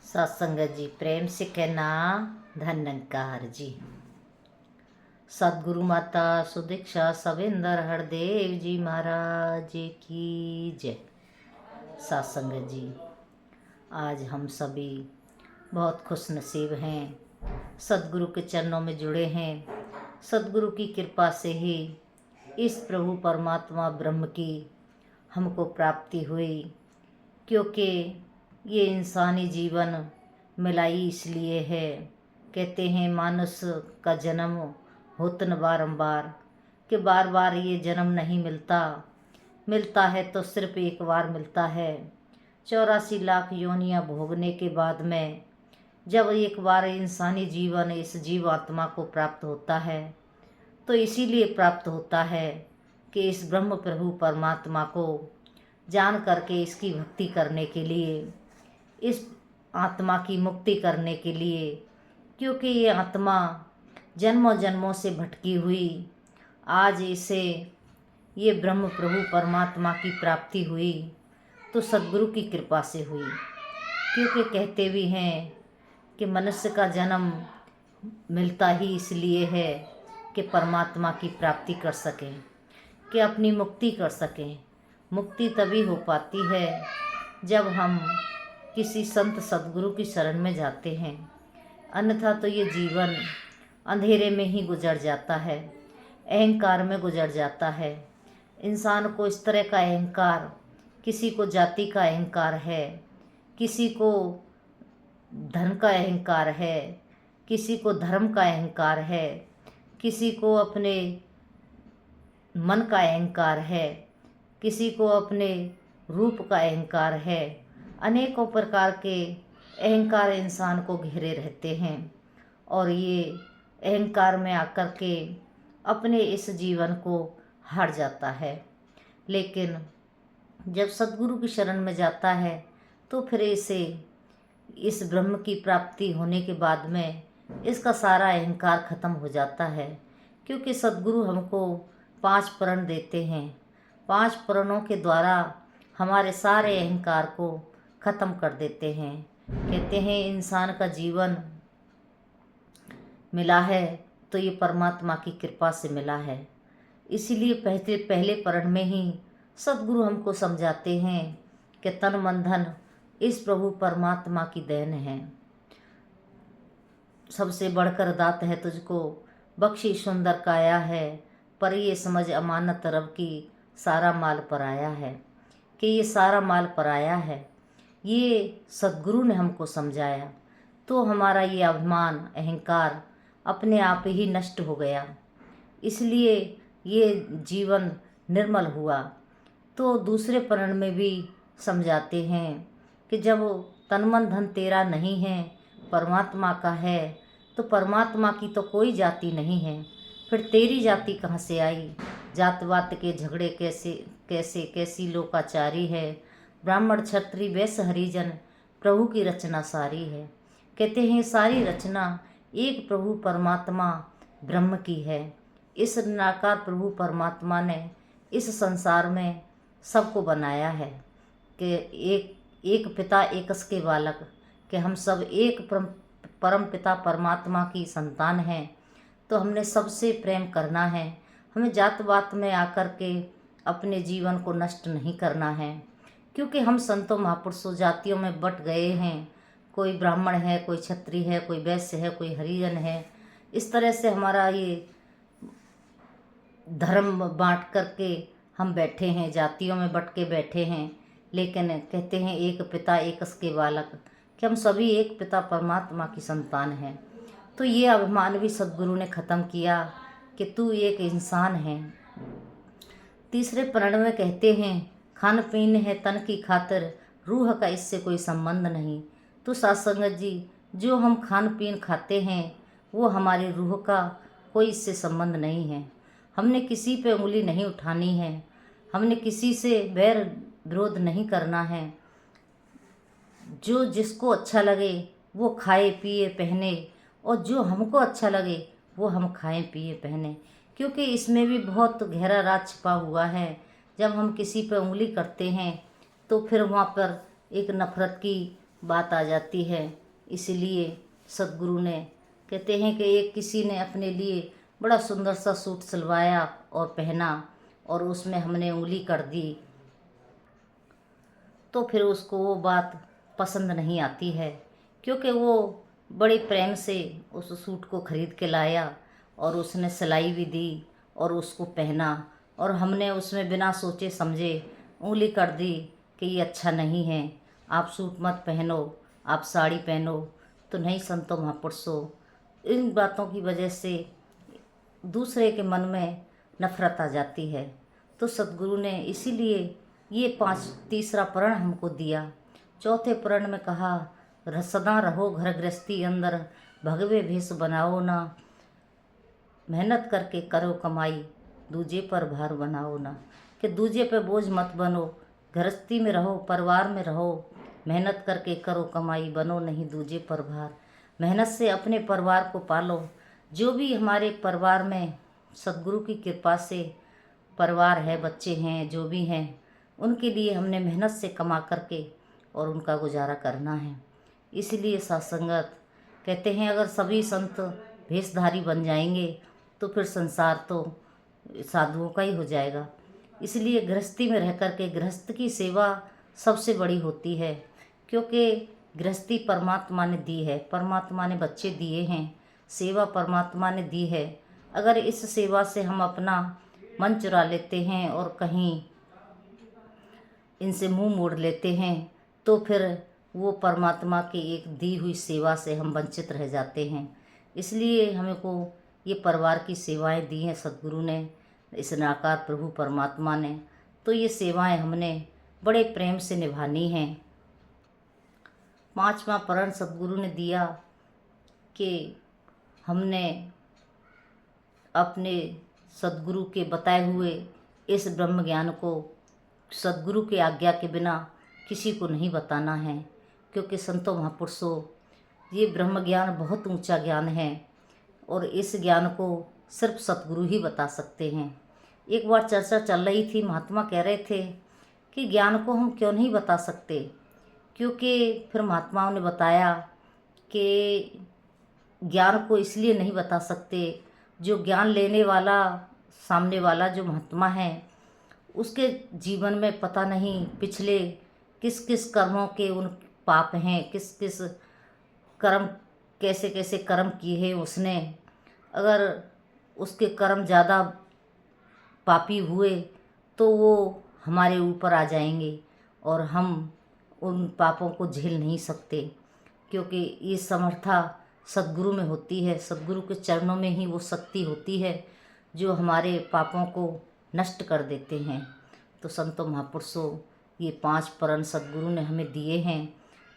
सत्संगत जी प्रेम से कहना धन्यकार जी। सदगुरु माता सुदीक्षा सविंदर हरदेव जी महाराज की जय। सत्संगत जी, आज हम सभी बहुत खुश नसीब हैं, सदगुरु के चरणों में जुड़े हैं। सदगुरु की कृपा से ही इस प्रभु परमात्मा ब्रह्म की हमको प्राप्ति हुई, क्योंकि ये इंसानी जीवन मिलाई इसलिए है। कहते हैं मानुष का जन्म होतन बारंबार, कि बार बार ये जन्म नहीं मिलता, मिलता है तो सिर्फ एक बार मिलता है। 84 लाख योनियां भोगने के बाद में जब एक बार इंसानी जीवन इस जीव आत्मा को प्राप्त होता है, तो इसीलिए प्राप्त होता है कि इस ब्रह्म प्रभु परमात्मा को जान करके इसकी भक्ति करने के लिए, इस आत्मा की मुक्ति करने के लिए। क्योंकि ये आत्मा जन्मों जन्मों से भटकी हुई, आज इसे ये ब्रह्म प्रभु परमात्मा की प्राप्ति हुई तो सद्गुरु की कृपा से हुई। क्योंकि कहते भी हैं कि मनुष्य का जन्म मिलता ही इसलिए है कि परमात्मा की प्राप्ति कर सकें, कि अपनी मुक्ति कर सकें। मुक्ति तभी हो पाती है जब हम किसी संत सद्गुरु की शरण में जाते हैं, अन्यथा तो ये जीवन अंधेरे में ही गुजर जाता है, अहंकार में गुजर जाता है। इंसान को इस तरह का अहंकार, किसी को जाति का अहंकार है, किसी को धन का अहंकार है, किसी को धर्म का अहंकार है, किसी को अपने मन का अहंकार है, किसी को अपने रूप का अहंकार है। अनेकों प्रकार के अहंकार इंसान को घेरे रहते हैं और ये अहंकार में आकर के अपने इस जीवन को हार जाता है। लेकिन जब सद्गुरु की शरण में जाता है तो फिर इसे इस ब्रह्म की प्राप्ति होने के बाद में इसका सारा अहंकार खत्म हो जाता है। क्योंकि सद्गुरु हमको 5 प्रण देते हैं, 5 प्रणों के द्वारा हमारे सारे अहंकार को ख़त्म कर देते हैं। कहते हैं इंसान का जीवन मिला है तो ये परमात्मा की कृपा से मिला है। इसीलिए पहले प्रण में ही सद्गुरु हमको समझाते हैं कि तन मन धन इस प्रभु परमात्मा की देन है। सबसे बढ़कर दात है तुझको बख्शी सुंदर काया है, पर ये समझ अमानत रब की सारा माल पराया है। कि ये सारा माल पराया है, ये सद्गुरु ने हमको समझाया तो हमारा ये अभिमान अहंकार अपने आप ही नष्ट हो गया। इसलिए ये जीवन निर्मल हुआ। तो दूसरे प्रण में भी समझाते हैं कि जब तन मन धन तेरा नहीं है, परमात्मा का है, तो परमात्मा की तो कोई जाति नहीं है, फिर तेरी जाति कहाँ से आई। जात वात के झगड़े कैसी लोकाचारी है, ब्राह्मण क्षत्रिय वैश्य हरिजन प्रभु की रचना सारी है। कहते हैं सारी रचना एक प्रभु परमात्मा ब्रह्म की है। इस निराकार प्रभु परमात्मा ने इस संसार में सबको बनाया है कि एक पिता एकस के बालक, कि हम सब एक परम पिता परमात्मा की संतान हैं। तो हमने सबसे प्रेम करना है, हमें जात बात में आकर के अपने जीवन को नष्ट नहीं करना है। क्योंकि हम संतों महापुरुषों जातियों में बट गए हैं, कोई ब्राह्मण है, कोई क्षत्रिय है, कोई वैश्य है, कोई हरिजन है। इस तरह से हमारा ये धर्म बांट करके हम बैठे हैं, जातियों में बट के बैठे हैं। लेकिन कहते हैं एक पिता एकस के बालक, कि हम सभी एक पिता परमात्मा की संतान हैं। तो ये अभिमान भी सद्गुरु ने ख़त्म किया कि तू एक इंसान है। तीसरे प्रण में कहते हैं खान पीन है तन की खातिर, रूह का इससे कोई संबंध नहीं। तो सत्संगत जी, जो हम खान पीन खाते हैं वो हमारी रूह का कोई इससे संबंध नहीं है। हमने किसी पे उंगली नहीं उठानी है, हमने किसी से बैर विरोध नहीं करना है। जो जिसको अच्छा लगे वो खाए पिए पहने, और जो हमको अच्छा लगे वो हम खाएं पिए पहने। क्योंकि इसमें भी बहुत गहरा राज छिपा हुआ है। जब हम किसी पे उंगली करते हैं तो फिर वहाँ पर एक नफ़रत की बात आ जाती है। इसीलिए सदगुरु ने कहते हैं कि एक किसी ने अपने लिए बड़ा सुंदर सा सूट सिलवाया और पहना और उसमें हमने उंगली कर दी, तो फिर उसको वो बात पसंद नहीं आती है, क्योंकि वो बड़े प्रेम से उस सूट को खरीद के लाया और उसने सिलाई भी दी और उसको पहना, और हमने उसमें बिना सोचे समझे उंगली कर दी कि ये अच्छा नहीं है, आप सूट मत पहनो, आप साड़ी पहनो। तो नहीं संतो महापुरुषों, इन बातों की वजह से दूसरे के मन में नफरत आ जाती है। तो सदगुरु ने इसीलिए ये तीसरा प्रण हमको दिया। चौथे प्रण में कहा, सदा रहो घर गृहस्थी अंदर, भगवे भेष बनाओ ना, मेहनत करके करो कमाई, दूजे पर भार बनाओ ना। कि दूजे पे बोझ मत बनो, गृहस्थी में रहो, परिवार में रहो, मेहनत करके करो कमाई, बनो नहीं दूजे पर भार। मेहनत से अपने परिवार को पालो। जो भी हमारे परिवार में सदगुरु की कृपा से परिवार है, बच्चे हैं, जो भी हैं, उनके लिए हमने मेहनत से कमा करके और उनका गुजारा करना है। इसलिए सत्संगत कहते हैं, अगर सभी संत भेषधारी बन जाएंगे तो फिर संसार तो साधुओं का ही हो जाएगा। इसलिए गृहस्थी में रह कर के गृहस्थ की सेवा सबसे बड़ी होती है, क्योंकि गृहस्थी परमात्मा ने दी है, परमात्मा ने बच्चे दिए हैं, सेवा परमात्मा ने दी है। अगर इस सेवा से हम अपना मन चुरा लेते हैं और कहीं इनसे मुंह मोड़ लेते हैं, तो फिर वो परमात्मा की एक दी हुई सेवा से हम वंचित रह जाते हैं। इसलिए हमको ये परिवार की सेवाएं दी हैं सदगुरु ने, इस निराकार प्रभु परमात्मा ने। तो ये सेवाएं हमने बड़े प्रेम से निभानी हैं। पांचवा प्रण सदगुरु ने दिया कि हमने अपने सदगुरु के बताए हुए इस ब्रह्म ज्ञान को सदगुरु की आज्ञा के बिना किसी को नहीं बताना है, क्योंकि संतों महापुरुषों, ये ब्रह्म ज्ञान बहुत ऊंचा ज्ञान है और इस ज्ञान को सिर्फ सतगुरु ही बता सकते हैं। एक बार चर्चा चल रही थी, महात्मा कह रहे थे कि ज्ञान को हम क्यों नहीं बता सकते, क्योंकि फिर महात्माओं ने बताया कि ज्ञान को इसलिए नहीं बता सकते, जो ज्ञान लेने वाला सामने वाला जो महात्मा है, उसके जीवन में पता नहीं पिछले किस किस कर्मों के उन पाप हैं, किस किस कर्म, कैसे कैसे कर्म किए हैं उसने। अगर उसके कर्म ज़्यादा पापी हुए तो वो हमारे ऊपर आ जाएंगे और हम उन पापों को झेल नहीं सकते, क्योंकि ये समर्था सदगुरु में होती है। सदगुरु के चरणों में ही वो शक्ति होती है जो हमारे पापों को नष्ट कर देते हैं। तो संतों महापुरुषों, ये 5 प्रण सदगुरु ने हमें दिए हैं।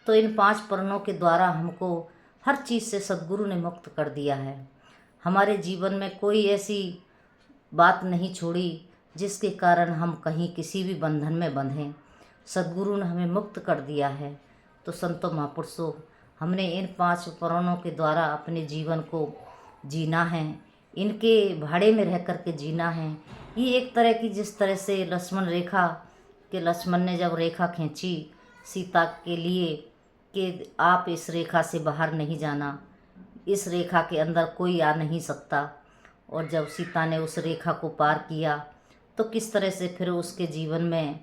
तो इन 5 प्रणों के द्वारा हमको हर चीज़ से सदगुरु ने मुक्त कर दिया है। हमारे जीवन में कोई ऐसी बात नहीं छोड़ी जिसके कारण हम कहीं किसी भी बंधन में बंधें। सदगुरु ने हमें मुक्त कर दिया है। तो संतों महापुरुषों, हमने इन 5 प्रणों के द्वारा अपने जीवन को जीना है, इनके भाड़े में रह कर के जीना है। ये एक तरह की, जिस तरह से लक्ष्मण रेखा कि लक्ष्मण ने जब रेखा खींची सीता के लिए कि आप इस रेखा से बाहर नहीं जाना, इस रेखा के अंदर कोई आ नहीं सकता, और जब सीता ने उस रेखा को पार किया तो किस तरह से फिर उसके जीवन में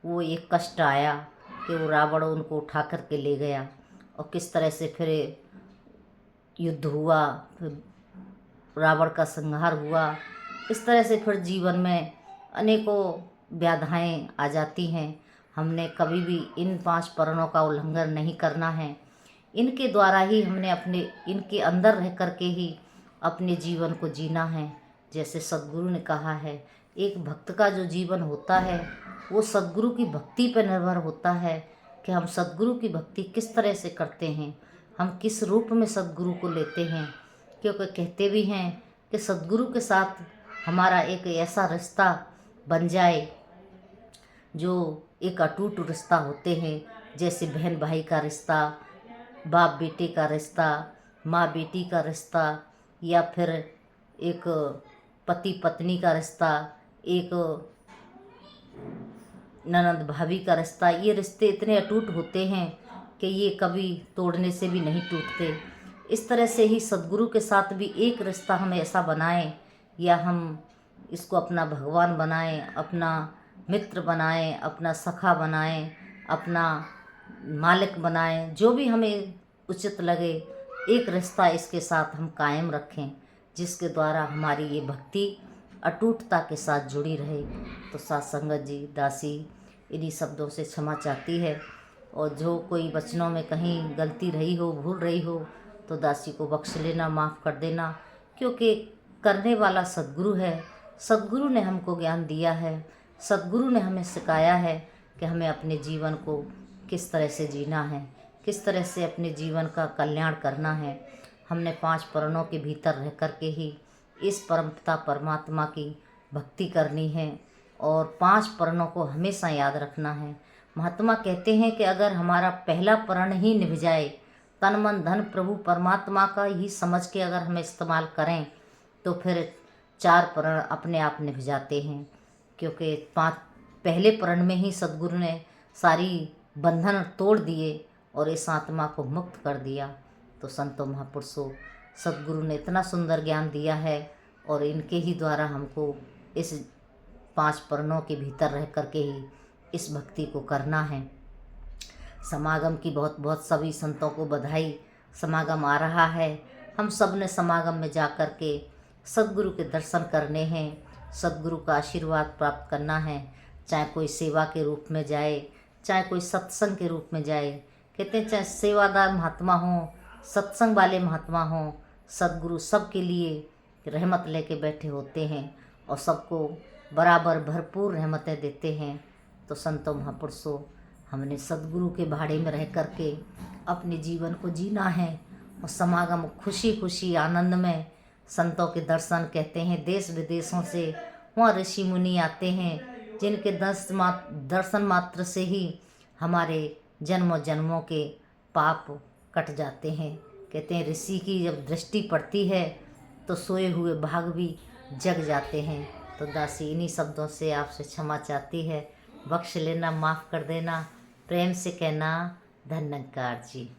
वो एक कष्ट आया कि वो रावण उनको उठा कर के ले गया, और किस तरह से फिर युद्ध हुआ, फिर रावण का संहार हुआ। इस तरह से फिर जीवन में अनेकों व्याधाएं आ जाती हैं। हमने कभी भी इन 5 प्रणों का उल्लंघन नहीं करना है। इनके द्वारा ही हमने अपने, इनके अंदर रह कर के ही अपने जीवन को जीना है। जैसे सदगुरु ने कहा है, एक भक्त का जो जीवन होता है वो सदगुरु की भक्ति पर निर्भर होता है कि हम सदगुरु की भक्ति किस तरह से करते हैं, हम किस रूप में सदगुरु को लेते हैं। क्योंकि कहते भी हैं कि सदगुरु के साथ हमारा एक ऐसा रिश्ता बन जाए जो एक अटूट रिश्ता होते हैं, जैसे बहन भाई का रिश्ता, बाप बेटे का रिश्ता, माँ बेटी का रिश्ता, या फिर एक पति पत्नी का रिश्ता, एक ननद भाभी का रिश्ता। ये रिश्ते इतने अटूट होते हैं कि ये कभी तोड़ने से भी नहीं टूटते। इस तरह से ही सद्गुरु के साथ भी एक रिश्ता हम ऐसा बनाएं, या हम इसको अपना भगवान बनाएं, अपना मित्र बनाएं, अपना सखा बनाएं, अपना मालिक बनाएं, जो भी हमें उचित लगे, एक रिश्ता इसके साथ हम कायम रखें, जिसके द्वारा हमारी ये भक्ति अटूटता के साथ जुड़ी रहे। तो साथ संगत जी, दासी इन्हीं शब्दों से क्षमा चाहती है, और जो कोई वचनों में कहीं गलती रही हो, भूल रही हो, तो दासी को बख्श लेना, माफ़ कर देना, क्योंकि करने वाला सद्गुरु है। सद्गुरु ने हमको ज्ञान दिया है, सद्गुरु ने हमें सिखाया है कि हमें अपने जीवन को किस तरह से जीना है, किस तरह से अपने जीवन का कल्याण करना है। हमने 5 प्राणों के भीतर रह कर के ही इस परमपिता परमात्मा की भक्ति करनी है, और 5 प्राणों को हमेशा याद रखना है। महात्मा कहते हैं कि अगर हमारा पहला प्राण ही निभ जाए, तन मन धन प्रभु परमात्मा का ही समझ के अगर हम इस्तेमाल करें, तो फिर 4 प्राण अपने आप निभ जाते हैं, क्योंकि पहले प्राण में ही सद्गुरु ने सारी बंधन तोड़ दिए और इस आत्मा को मुक्त कर दिया। तो संतों महापुरुषों, सद्गुरु ने इतना सुंदर ज्ञान दिया है, और इनके ही द्वारा हमको इस 5 प्राणों के भीतर रह कर के ही इस भक्ति को करना है। समागम की बहुत बहुत सभी संतों को बधाई। समागम आ रहा है, हम सब ने समागम में जा कर के सद्गुरु के दर्शन करने हैं, सद्गुरु का आशीर्वाद प्राप्त करना है। चाहे कोई सेवा के रूप में जाए, चाहे कोई सत्संग के रूप में जाए। कहते हैं चाहे सेवादार महात्मा हों, सत्संग वाले महात्मा हों, सद्गुरु सबके लिए रहमत लेके बैठे होते हैं, और सबको बराबर भरपूर रहमतें देते हैं। तो संतों महापुरुषों, हमने सद्गुरु के भाड़े में रह कर के अपने जीवन को जीना है, और समागम खुशी खुशी आनंद में संतों के दर्शन, कहते हैं देश विदेशों से वहाँ ऋषि मुनि आते हैं, जिनके दर्शन मात्र से ही हमारे जन्मों जन्मों के पाप कट जाते हैं। कहते हैं ऋषि की जब दृष्टि पड़ती है तो सोए हुए भाग भी जग जाते हैं। तो दासी इन्हीं शब्दों से आपसे क्षमा चाहती है, बख्श लेना, माफ़ कर देना, प्रेम से कहना, धन्यकार जी।